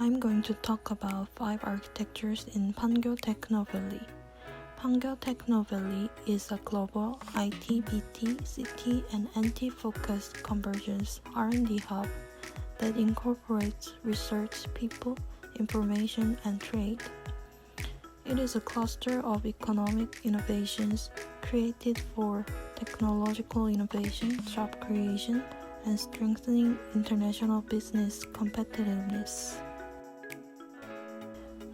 I'm going to talk about 5 architectures in Pangyo Technovalley. Pangyo Technovalley is a global IT, BT, CT, and NT-focused convergence R&D hub that incorporates research, people, information, and trade. It is a cluster of economic innovations created for technological innovation, job creation, and strengthening international business competitiveness.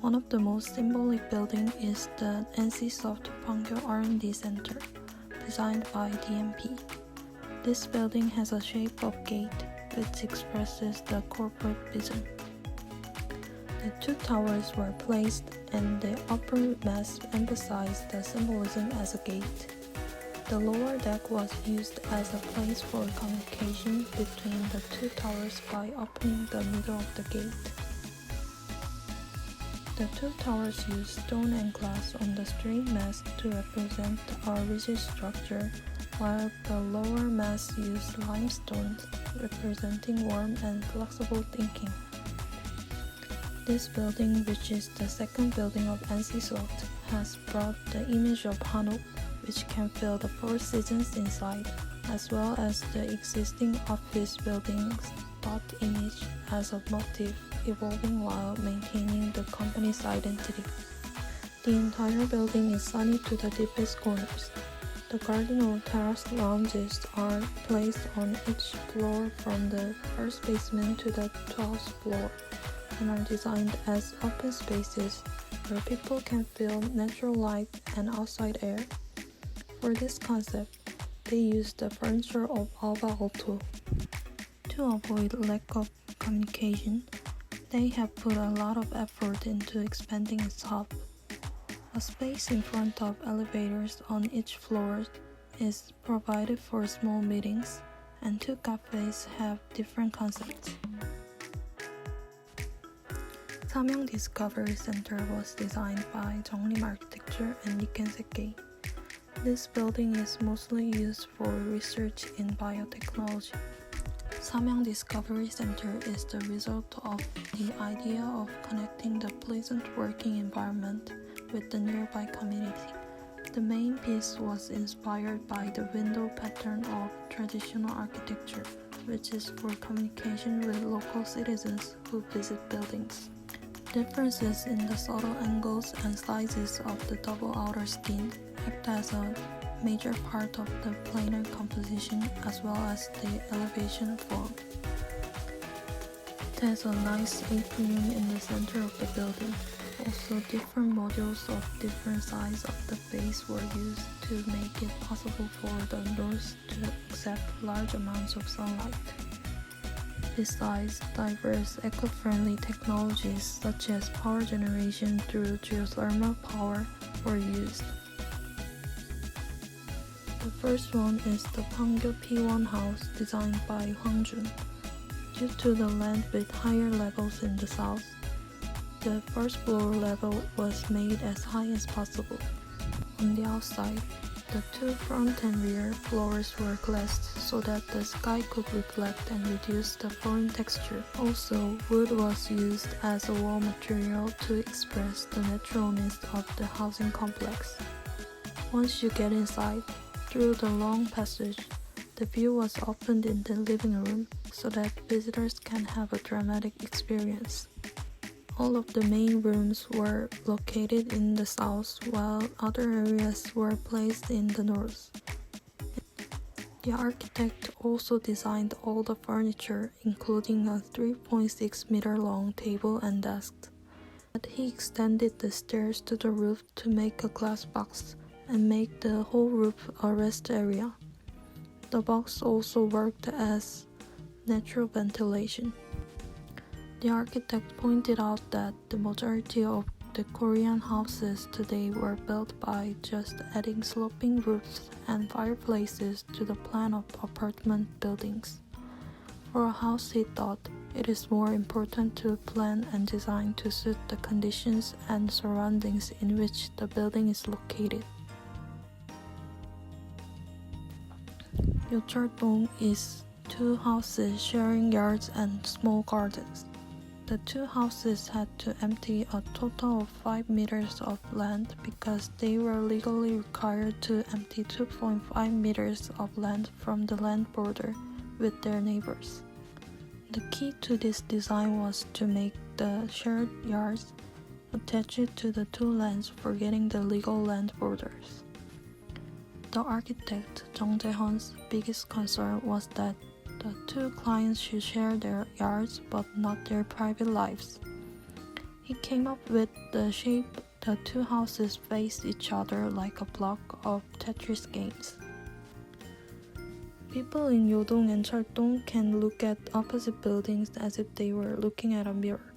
One of the most symbolic buildings is the NCSoft Pangyo R&D Center, designed by DMP. This building has a shape of gate, which expresses the corporate vision. The 2 towers were placed, and the upper mast emphasized the symbolism as a gate. The lower deck was used as a place for communication between the 2 towers by opening the middle of the gate. The 2 towers use stone and glass on the straight mast to represent a rigid structure, while the lower mast used limestone, representing warm and flexible thinking. This building, which is the second building of NCSoft, has brought the image of Hanok, which can feel the 4 seasons inside, as well as the existing office building's dot image as a motif, evolving while maintaining the company's identity. The entire building is sunny to the deepest corners. The garden or terrace lounges are placed on each floor from the first basement to the 12th floor, and are designed as open spaces where people can feel natural light and outside air. For this concept, they used the furniture of Alba Auto. To avoid lack of communication, they have put a lot of effort into expanding its hub. A space in front of elevators on each floor is provided for small meetings, and 2 cafes have different concepts. Samyang Discovery Center was designed by JuYoung Architecture and Nikken. This building is mostly used for research in biotechnology. Samyang Discovery Center is the result of the idea of connecting the pleasant working environment with the nearby community. The main piece was inspired by the window pattern of traditional architecture, which is for communication with local citizens who visit buildings. Differences in the subtle angles and sizes of the double outer skin act as a major part of the planar composition as well as the elevation form. It has a nice atrium in the center of the building. Also, different modules of different size of the base were used to make it possible for the doors to accept large amounts of sunlight. Besides, diverse eco-friendly technologies such as power generation through geothermal power were used. The first one is the Pangyo P1 house designed by Hwangjun. Due to the land with higher levels in the south, the first floor level was made as high as possible. On the outside, the 2 front and rear floors were glassed so that the sky could reflect and reduce the foreign texture. Also, wood was used as a wall material to express the naturalness of the housing complex. Once you get inside, through the long passage, the view was opened in the living room so that visitors can have a dramatic experience. All of the main rooms were located in the south, while other areas were placed in the north. The architect also designed all the furniture, including a 3.6-meter long table and desk. But he extended the stairs to the roof to make a glass box and make the whole roof a rest area. The box also worked as natural ventilation. The architect pointed out that the majority of the Korean houses today were built by just adding sloping roofs and fireplaces to the plan of apartment buildings. For a house, he thought, it is more important to plan and design to suit the conditions and surroundings in which the building is located. Yeocheol-dong is 2 houses sharing yards and small gardens. The two houses had to empty a total of 5 meters of land because they were legally required to empty 2.5 meters of land from the land border with their neighbors. The key to this design was to make the shared yards attached to the two lands, forgetting the legal land borders. The architect, Jung Jae-hyun's biggest concern was that the two clients should share their yards but not their private lives. He came up with the shape the two houses faced each other like a block of Tetris games. People in Yodong and Cheoltong can look at opposite buildings as if they were looking at a mirror,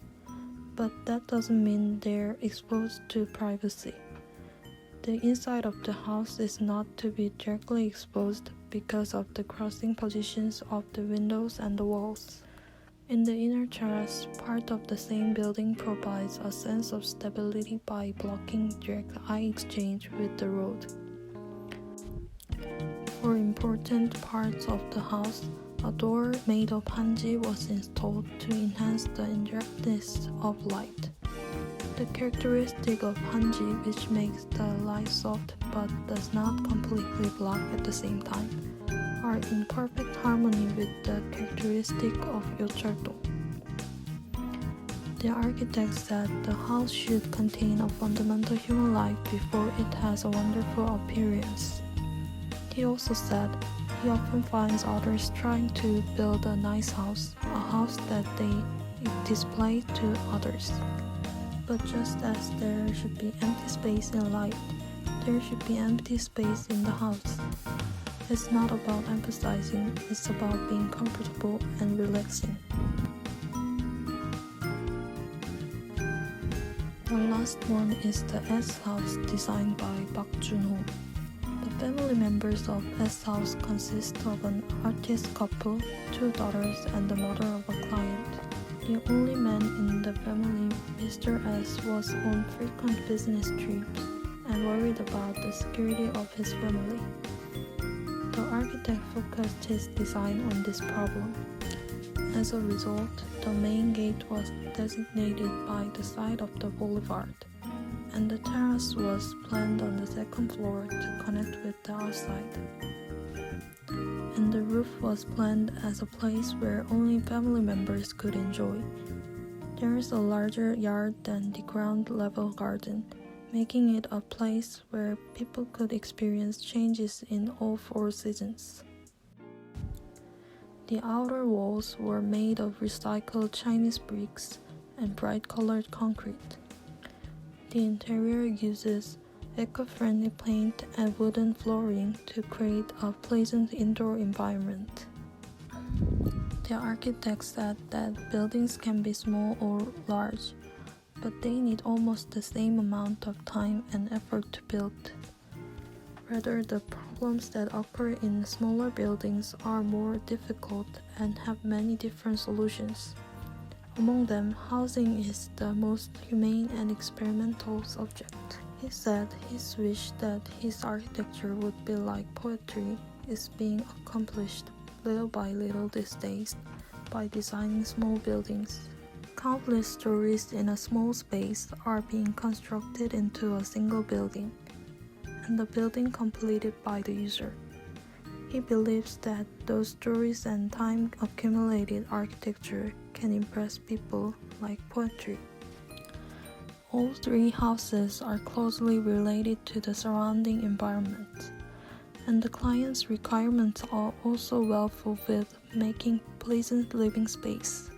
but that doesn't mean they're exposed to privacy. The inside of the house is not to be directly exposed because of the crossing positions of the windows and the walls. In the inner terrace, part of the same building provides a sense of stability by blocking direct eye exchange with the road. For important parts of the house, a door made of hanji was installed to enhance the indirectness of light. The characteristic of hanji, which makes the light soft but does not completely block at the same time, are in perfect harmony with the characteristic of Cheoltong. The architect said the house should contain a fundamental human life before it has a wonderful appearance. He also said he often finds others trying to build a nice house, a house that they display to others. But just as there should be empty space in life, there should be empty space in the house. It's not about emphasizing, it's about being comfortable and relaxing. The last one is the S House designed by Park Jun-ho. The family members of S House consist of an artist couple, 2 daughters, and the mother of a client. The only man in the family, Mr. S, was on frequent business trips and worried about the security of his family. The architect focused his design on this problem. As a result, the main gate was designated by the side of the boulevard, and the terrace was planned on the second floor to connect with the outside. And the roof was planned as a place where only family members could enjoy. There is a larger yard than the ground level garden, making it a place where people could experience changes in all 4 seasons. The outer walls were made of recycled Chinese bricks and bright-colored concrete. The interior uses eco-friendly paint and wooden flooring to create a pleasant indoor environment. The architect said that buildings can be small or large, but they need almost the same amount of time and effort to build. Rather, the problems that occur in smaller buildings are more difficult and have many different solutions. Among them, housing is the most humane and experimental subject. He said his wish that his architecture would be like poetry is being accomplished little by little these days by designing small buildings. Countless stories in a small space are being constructed into a single building, and the building completed by the user. He believes that those stories and time-accumulated architecture can impress people like poetry. All 3 houses are closely related to the surrounding environment, and the client's requirements are also well fulfilled, making pleasant living space.